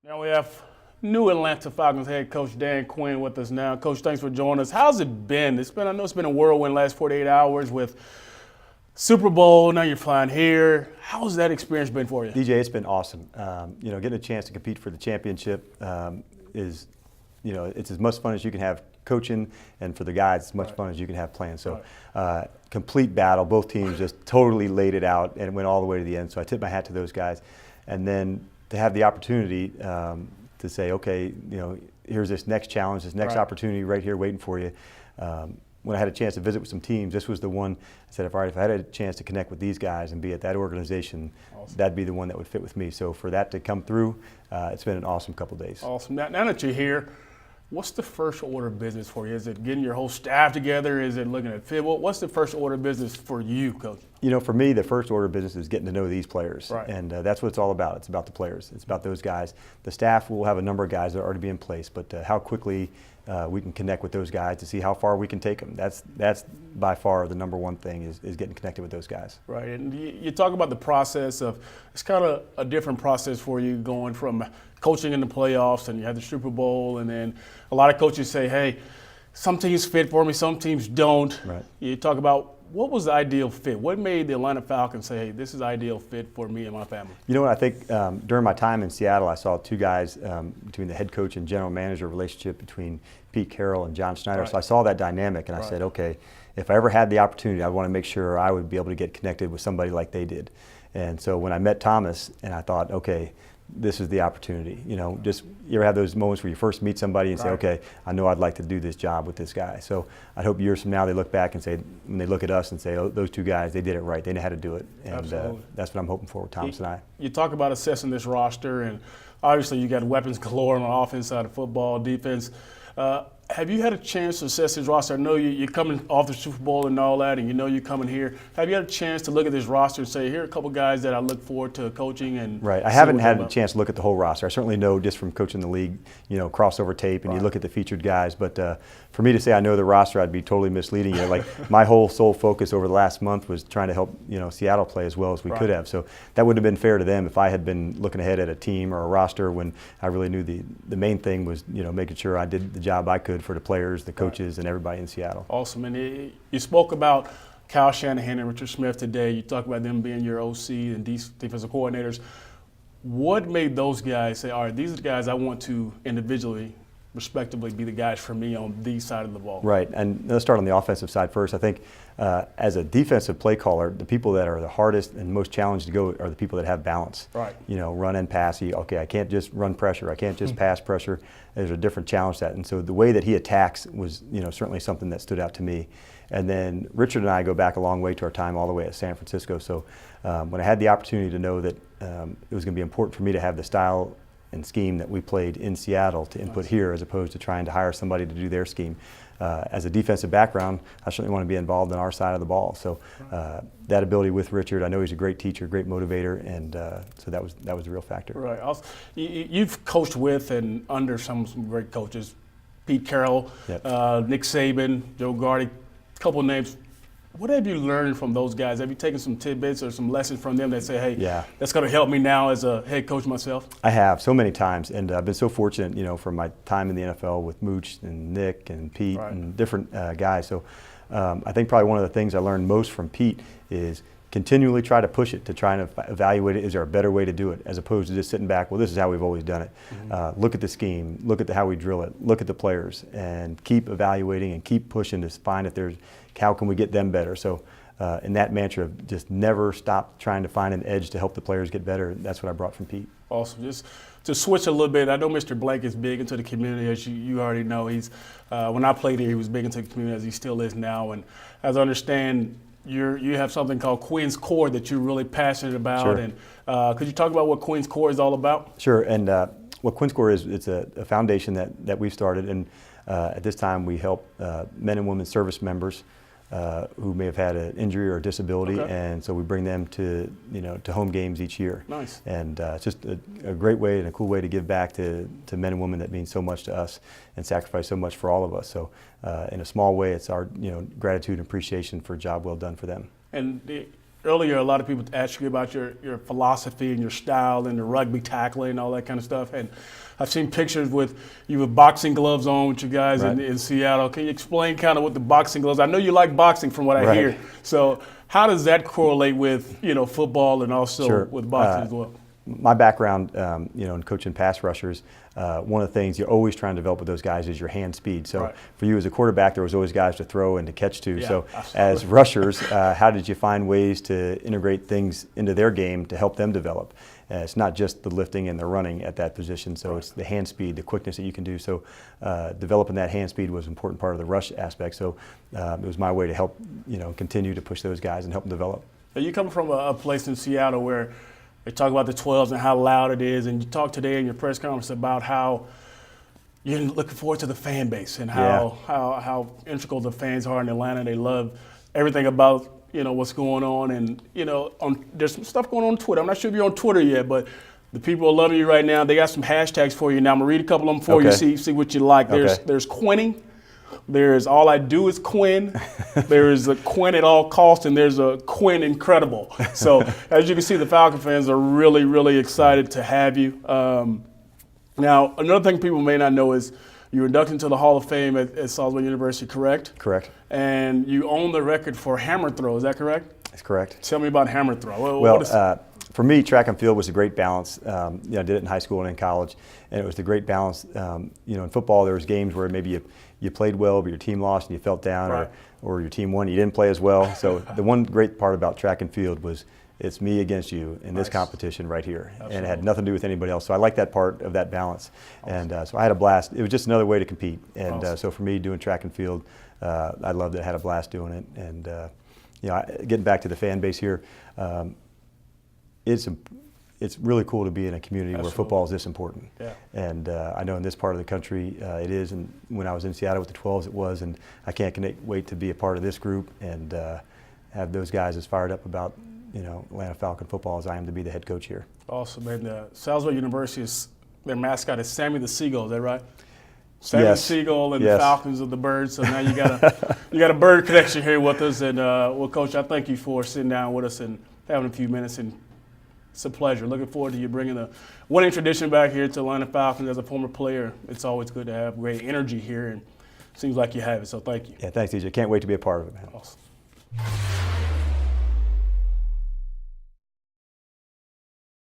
Now we have new Atlanta Falcons head coach Dan Quinn with us now. Coach, thanks for joining us. How's it been? I know it's been a whirlwind last 48 hours with Super Bowl. Now you're flying here. How's that experience been for you? DJ, it's been awesome. Getting a chance to compete for the championship is, it's as much fun as you can have coaching, and for the guys, it's as much fun as you can have playing. So, complete battle. Both teams just totally laid it out and it went all the way to the end. So I tip my hat to those guys, and then to have the opportunity to say, okay, here's this next challenge, this next opportunity right here waiting for you. When I had a chance to visit with some teams, this was the one I said, if I had a chance to connect with these guys and be at that organization, that'd be the one that would fit with me. So for that to come through, it's been an awesome couple days. Awesome. Now that you're here, what's the first order of business for you? Is it getting your whole staff together? Is it looking at fit? What's the first order of business for you, Coach? For me, the first order of business is getting to know these players. Right. And that's what it's all about. It's about the players. It's about those guys. The staff will have a number of guys that are already in place, but how quickly we can connect with those guys to see how far we can take them. That's by far the number one thing is getting connected with those guys. Right, and you talk about the process of, it's kind of a different process for you going from coaching in the playoffs and you have the Super Bowl, and then a lot of coaches say, hey, some teams fit for me, some teams don't. Right. You talk about what was the ideal fit? What made the Atlanta Falcons say, hey, this is ideal fit for me and my family? You know what, I think during my time in Seattle, I saw two guys between the head coach and general manager relationship between Pete Carroll and John Schneider. Right. So I saw that dynamic and I said, okay, if I ever had the opportunity, I want to make sure I would be able to get connected with somebody like they did. And so when I met Thomas, and I thought, okay, this is the opportunity. Just you ever have those moments where you first meet somebody and say, okay, I know I'd like to do this job with this guy. So I hope years from now they look back and say, when they look at us and say, oh, those two guys, they did it right. They know how to do it. And that's what I'm hoping for with Thomas and I. You talk about assessing this roster, and obviously you got weapons galore on the offense side of football, defense. Have you had a chance to assess this roster? I know you're coming off the Super Bowl and all that, and you're coming here. Have you had a chance to look at this roster and say, here are a couple guys that I look forward to coaching? And right. I haven't had a chance to look at the whole roster. I certainly know just from coaching the league, crossover tape, and you look at the featured guys. But for me to say I know the roster, I'd be totally misleading you. Like my whole sole focus over the last month was trying to help Seattle play as well as we could have. So that wouldn't have been fair to them if I had been looking ahead at a team or a roster when I really knew the main thing was making sure I did the job I could for the players, the coaches, and everybody in Seattle. Awesome. And you spoke about Kyle Shanahan and Richard Smith today. You talked about them being your OC and defensive coordinators. What made those guys say, all right, these are the guys I want to individually, respectively, be the guys for me on these side of the ball? Right. And let's start on the offensive side first. I think as a defensive play caller, the people that are the hardest and most challenged to go are the people that have balance. Right. Run and pass. Okay, I can't just run pressure. I can't just pass pressure. There's a different challenge to that. And so the way that he attacks was, certainly something that stood out to me. And then Richard and I go back a long way to our time all the way at San Francisco. So when I had the opportunity to know that it was going to be important for me to have the style and scheme that we played in Seattle to input here, as opposed to trying to hire somebody to do their scheme. As a defensive background, I certainly want to be involved in our side of the ball. So that ability with Richard, I know he's a great teacher, great motivator, and so that was the real factor. Right. Also, you've coached with and under some great coaches, Pete Carroll, Yep. Nick Saban, Joe Gardy, a couple of names. What have you learned from those guys? Have you taken some tidbits or some lessons from them that say, hey, that's going to help me now as a head coach myself? I have so many times, and I've been so fortunate, from my time in the NFL with Mooch and Nick and Pete and different guys. So I think probably one of the things I learned most from Pete is continually try to push it, to try and evaluate it. Is there a better way to do it, as opposed to just sitting back, well, this is how we've always done it. Look at the scheme, look at how we drill it, look at the players, and keep evaluating and keep pushing to find if there's, how can we get them better. So in that mantra of just never stop trying to find an edge to help the players get better, that's what I brought from Pete. Awesome. Just to switch a little bit, I know Mr. Blake is big into the community, as you already know. He's when I played here, he was big into the community, as he still is now. And as I understand, you have something called Quinn's Core that you're really passionate about. Sure. And could you talk about what Quinn's Core is all about? Sure. And what Quinn's Core is, it's a foundation that we've started. And at this time, we help men and women service members who may have had an injury or a disability, and so we bring them to to home games each year. Nice. And it's just a great way and a cool way to give back to men and women that mean so much to us and sacrifice so much for all of us. So in a small way, it's our gratitude and appreciation for a job well done for them. And earlier, a lot of people ask you about your philosophy and your style and the rugby tackling and all that kind of stuff. And I've seen pictures with you with boxing gloves on with you guys in Seattle. Can you explain kind of what the boxing gloves? I know you like boxing from what I hear. So how does that correlate with football and also with boxing as well? My background, in coaching pass rushers, one of the things you're always trying to develop with those guys is your hand speed. So for you as a quarterback, there was always guys to throw and to catch to. Yeah, so absolutely. as rushers, how did you find ways to integrate things into their game to help them develop? It's not just the lifting and the running at that position, so it's the hand speed, the quickness that you can do. So developing that hand speed was an important part of the rush aspect. So it was my way to help, continue to push those guys and help them develop. Now, you come from a place in Seattle where they talk about the 12s and how loud it is, and you talked today in your press conference about how you're looking forward to the fan base and how integral the fans are in Atlanta. They love everything about what's going on, and there's some stuff going on Twitter. I'm not sure if you're on Twitter yet, but the people are loving you right now. They got some hashtags for you now. I'm gonna read a couple of them for you. See what you like. There's Quinning. There's All I Do Is Quinn. There's a Quinn at all costs, and there's a Quinn Incredible. So as you can see, the Falcon fans are really, really excited to have you. Now, another thing people may not know is you were inducted into the Hall of Fame at Salisbury University, correct? Correct. And you own the record for hammer throw, is that correct? That's correct. Tell me about hammer throw. For me, track and field was a great balance. I did it in high school and in college, and it was the great balance. In football, there was games where maybe you played well, but your team lost and you felt down, or your team won, you didn't play as well. So the one great part about track and field was it's me against you in this competition right here. Absolutely. And it had nothing to do with anybody else. So I like that part of that balance. Awesome. And so I had a blast. It was just another way to compete. And so for me, doing track and field, I loved it. I had a blast doing it. And getting back to the fan base here, it's really cool to be in a community where football is this important. Yeah. And I know in this part of the country it is, and when I was in Seattle with the 12s it was, and I can't wait to be a part of this group and have those guys as fired up about Atlanta Falcon football as I am to be the head coach here. Awesome. And Salisbury University, their mascot is Sammy the Seagull, is that right? Sammy the Seagull and the Falcons of the Birds. So now you got a bird connection here with us. And well, Coach, I thank you for sitting down with us and having a few minutes. And it's a pleasure. Looking forward to you bringing the winning tradition back here to Atlanta Falcons. As a former player, it's always good to have great energy here, and it seems like you have it. So thank you. Yeah, thanks, DJ. Can't wait to be a part of it, man. Awesome.